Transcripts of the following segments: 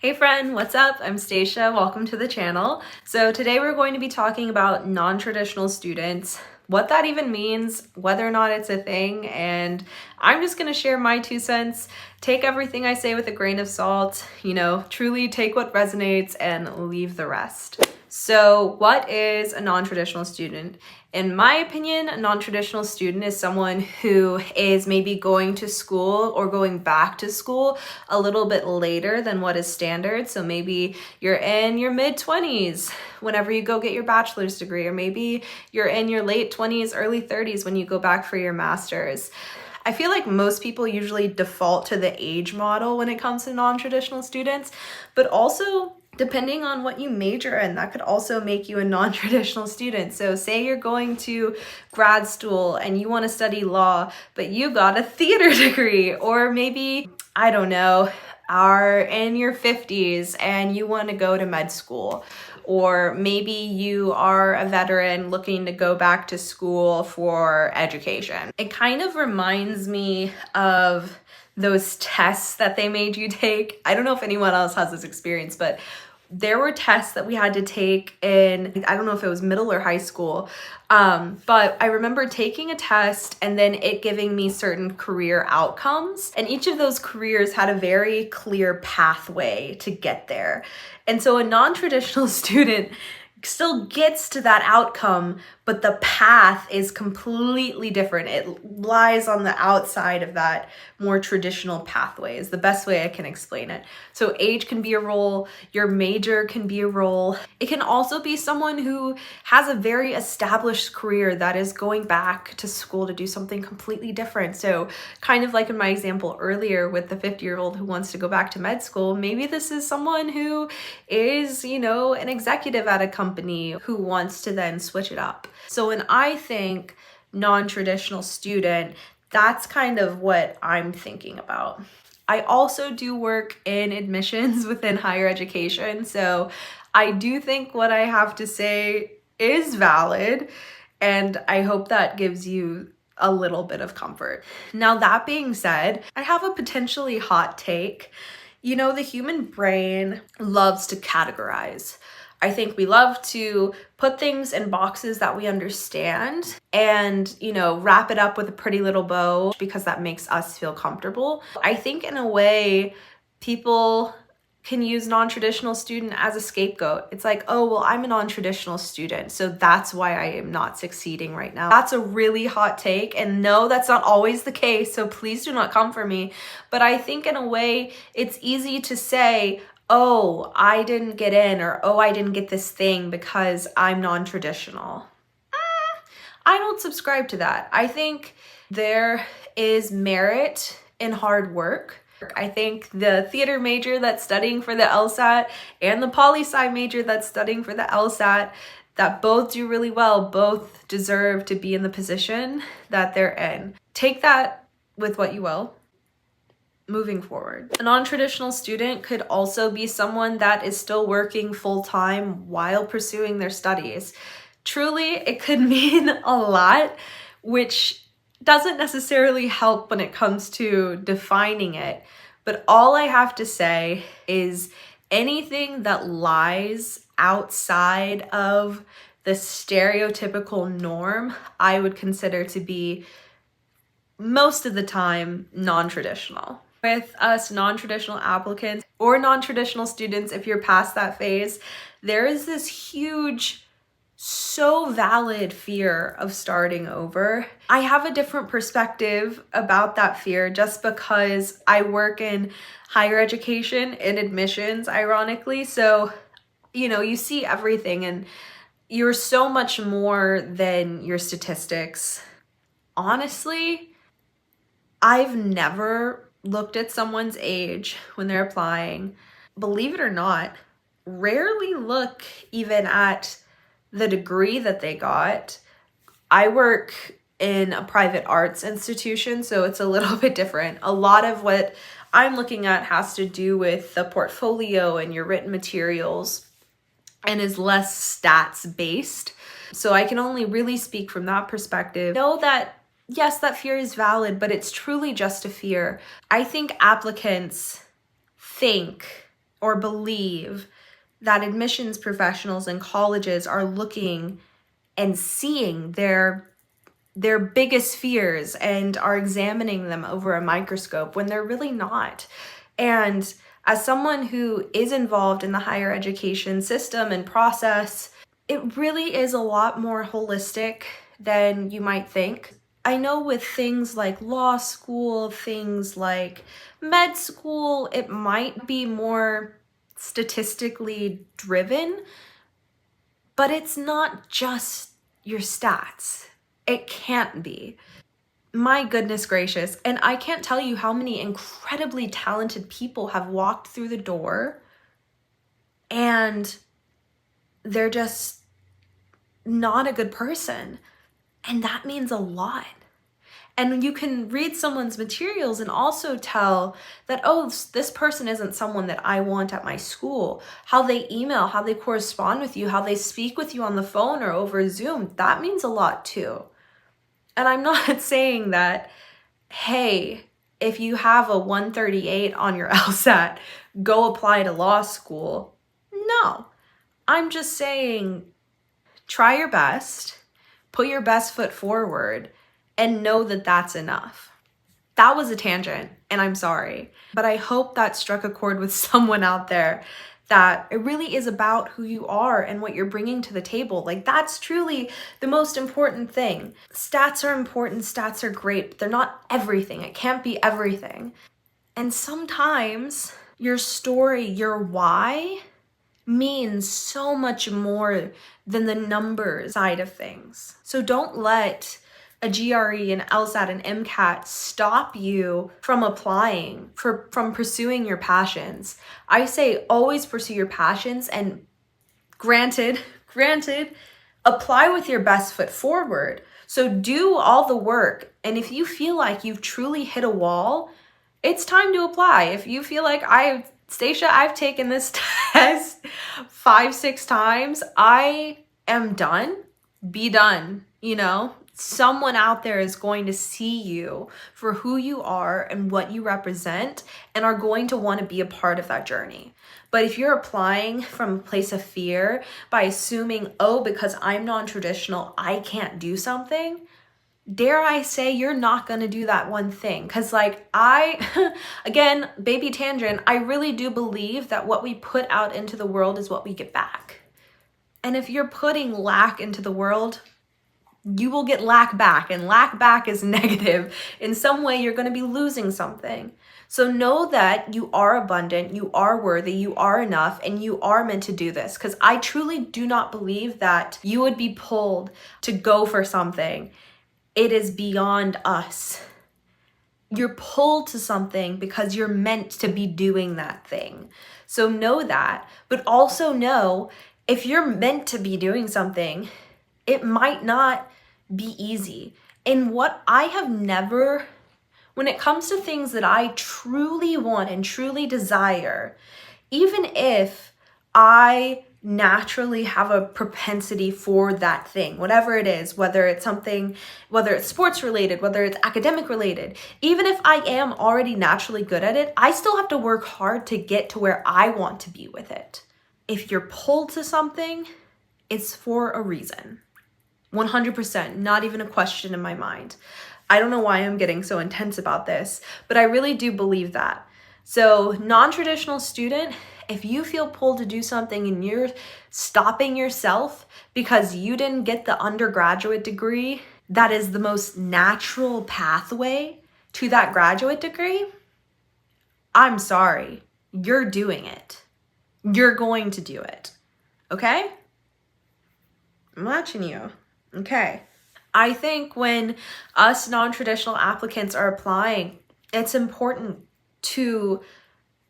Hey friend, what's up? I'm Stacia. Welcome to the channel. So today we're going to be talking about non-traditional students, what that even means, whether or not it's a thing, and I'm just going to share my 2 cents. Take everything I say with a grain of salt, truly take what resonates and leave the rest. So what is a non-traditional student? In my opinion, a non-traditional student is someone who is maybe going to school or going back to school a little bit later than what is standard. So maybe you're in your mid-20s whenever you go get your bachelor's degree, or maybe you're in your late 20s, early 30s when you go back for your master's. I feel like most people usually default to the age model when it comes to non-traditional students, but also depending on what you major in, that could also make you a non-traditional student. So say you're going to grad school and you want to study law, but you got a theater degree, or maybe, I don't know, are in your 50s and you want to go to med school. Or maybe you are a veteran looking to go back to school for education. It kind of reminds me of those tests that they made you take. I don't know if anyone else has this experience, but there were tests that we had to take in, I don't know if it was middle or high school, but I remember taking a test and then it giving me certain career outcomes. And each of those careers had a very clear pathway to get there. And so a non-traditional student still gets to that outcome, but the path is completely different. It lies on the outside of that more traditional pathway is the best way I can explain it. So age can be a role, your major can be a role. It can also be someone who has a very established career that is going back to school to do something completely different. So kind of like in my example earlier with the 50-year-old who wants to go back to med school, maybe this is someone who is, an executive at a company who wants to then switch it up. So when I think non-traditional student, that's kind of what I'm thinking about. I also do work in admissions within higher education, so I do think what I have to say is valid, and I hope that gives you a little bit of comfort. Now, that being said, I have a potentially hot take. The human brain loves to categorize. I think we love to put things in boxes that we understand and, wrap it up with a pretty little bow because that makes us feel comfortable. I think in a way, people can use non-traditional student as a scapegoat. It's like, oh, well, I'm a non-traditional student, so that's why I am not succeeding right now. That's a really hot take, and no, that's not always the case, so please do not come for me. But I think in a way, it's easy to say, oh, I didn't get in, or oh, I didn't get this thing because I'm non-traditional. I don't subscribe to that. I think there is merit in hard work. I think the theater major that's studying for the LSAT and the poli-sci major that's studying for the LSAT, that both do really well, both deserve to be in the position that they're in. Take that with what you will. Moving forward. A non-traditional student could also be someone that is still working full-time while pursuing their studies. Truly, it could mean a lot, which doesn't necessarily help when it comes to defining it. But all I have to say is anything that lies outside of the stereotypical norm, I would consider to be most of the time non-traditional. With us non-traditional applicants or non-traditional students, if you're past that phase, there is this huge, so valid fear of starting over. I have a different perspective about that fear just because I work in higher education and admissions, ironically. So, you see everything and you're so much more than your statistics. Honestly, I've never looked at someone's age when they're applying. Believe it or not, rarely look even at the degree that they got. I work in a private arts institution, so it's a little bit different. A lot of what I'm looking at has to do with the portfolio and your written materials and is less stats based. So I can only really speak from that perspective. Know that yes, that fear is valid, but it's truly just a fear. I think applicants think, or believe that admissions professionals and colleges are looking and seeing their biggest fears and are examining them over a microscope when they're really not. And as someone who is involved in the higher education system and process, it really is a lot more holistic than you might think. I know with things like law school, things like med school, it might be more statistically driven, but it's not just your stats. It can't be. My goodness gracious. And I can't tell you how many incredibly talented people have walked through the door and they're just not a good person. And that means a lot. And you can read someone's materials and also tell that, oh, this person isn't someone that I want at my school. How they email, how they correspond with you, how they speak with you on the phone or over Zoom, that means a lot too. And I'm not saying that, hey, if you have a 138 on your LSAT, go apply to law school. No, I'm just saying try your best, put your best foot forward, and know that that's enough. That was a tangent, and I'm sorry. But I hope that struck a chord with someone out there, that it really is about who you are and what you're bringing to the table. Like, that's truly the most important thing. Stats are important, stats are great, but they're not everything. It can't be everything. And sometimes your story, your why, means so much more than the numbers side of things. So don't let a GRE, an LSAT, an MCAT stop you from applying, from pursuing your passions. I say always pursue your passions, and granted, apply with your best foot forward. So do all the work. And if you feel like you've truly hit a wall, it's time to apply. If you feel like Stacia, I've taken this test 5-6 times, I am done, be done, Someone out there is going to see you for who you are and what you represent and are going to want to be a part of that journey. But if you're applying from a place of fear by assuming, oh, because I'm non-traditional, I can't do something, dare I say you're not going to do that one thing. Because again, baby tangent, I really do believe that what we put out into the world is what we get back. And if you're putting lack into the world, you will get lack back, and lack back is negative. In some way, you're going to be losing something. So know that you are abundant, you are worthy, you are enough, and you are meant to do this. Because I truly do not believe that you would be pulled to go for something. It is beyond us. You're pulled to something because you're meant to be doing that thing. So know that, but also know if you're meant to be doing something, it might not be easy. And what I have never, when it comes to things that I truly want and truly desire, even if I naturally have a propensity for that thing, whatever it is, whether it's sports related, whether it's academic related, even if I am already naturally good at it, I still have to work hard to get to where I want to be with it. If you're pulled to something, it's for a reason. 100%, not even a question in my mind. I don't know why I'm getting so intense about this, but I really do believe that. So, non-traditional student, if you feel pulled to do something and you're stopping yourself because you didn't get the undergraduate degree that is the most natural pathway to that graduate degree, I'm sorry, you're doing it. You're going to do it. Okay? I'm watching you. Okay. I think when us non-traditional applicants are applying, it's important to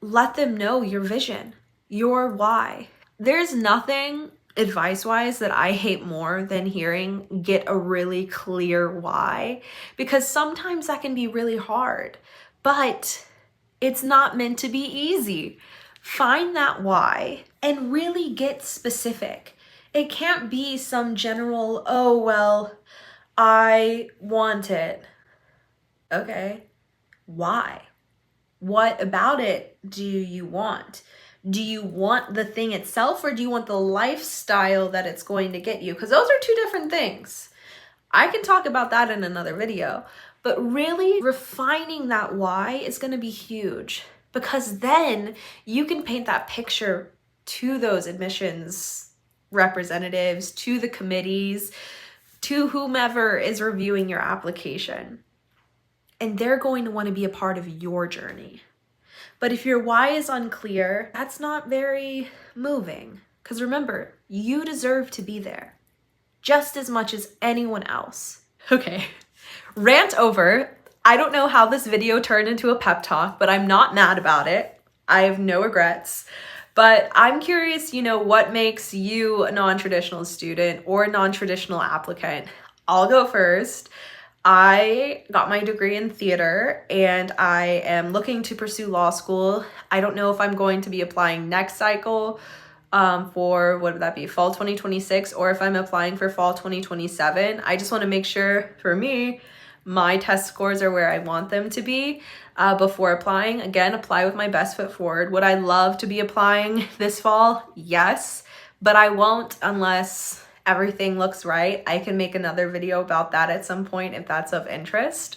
let them know your vision, your why. There's nothing advice-wise that I hate more than hearing get a really clear why, because sometimes that can be really hard, but it's not meant to be easy. Find that why and really get specific. It can't be some general, oh, well, I want it. Okay, why? What about it do you want? Do you want the thing itself, or do you want the lifestyle that it's going to get you? Because those are two different things. I can talk about that in another video, but really refining that why is going to be huge, because then you can paint that picture to those admissions representatives, to the committees, to whomever is reviewing your application. And they're going to want to be a part of your journey. But if your why is unclear, that's not very moving. Because remember, you deserve to be there just as much as anyone else. Okay, rant over. I don't know how this video turned into a pep talk, but I'm not mad about it. I have no regrets. But I'm curious, what makes you a non-traditional student or a non-traditional applicant? I'll go first. I got my degree in theater and I am looking to pursue law school. I don't know if I'm going to be applying next cycle for, what would that be, fall 2026, or if I'm applying for fall 2027. I just want to make sure, for me, my test scores are where I want them to be before applying. Again, apply with my best foot forward. Would I love to be applying this fall? Yes, but I won't unless everything looks right. I can make another video about that at some point if that's of interest.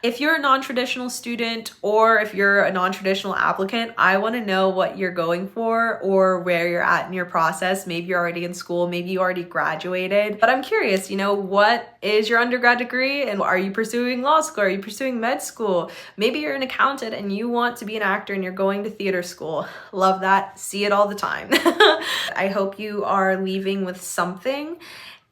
If you're a non-traditional student or if you're a non-traditional applicant, I want to know what you're going for or where you're at in your process. Maybe you're already in school, maybe you already graduated, but I'm curious, what is your undergrad degree and are you pursuing law school? Are you pursuing med school? Maybe you're an accountant and you want to be an actor and you're going to theater school. Love that. See it all the time. I hope you are leaving with something.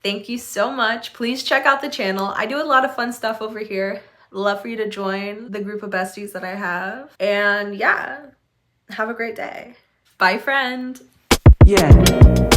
Thank you so much. Please check out the channel. I do a lot of fun stuff over here. Love for you to join the group of besties that I have. And yeah, have a great day. Bye, friend. Yeah.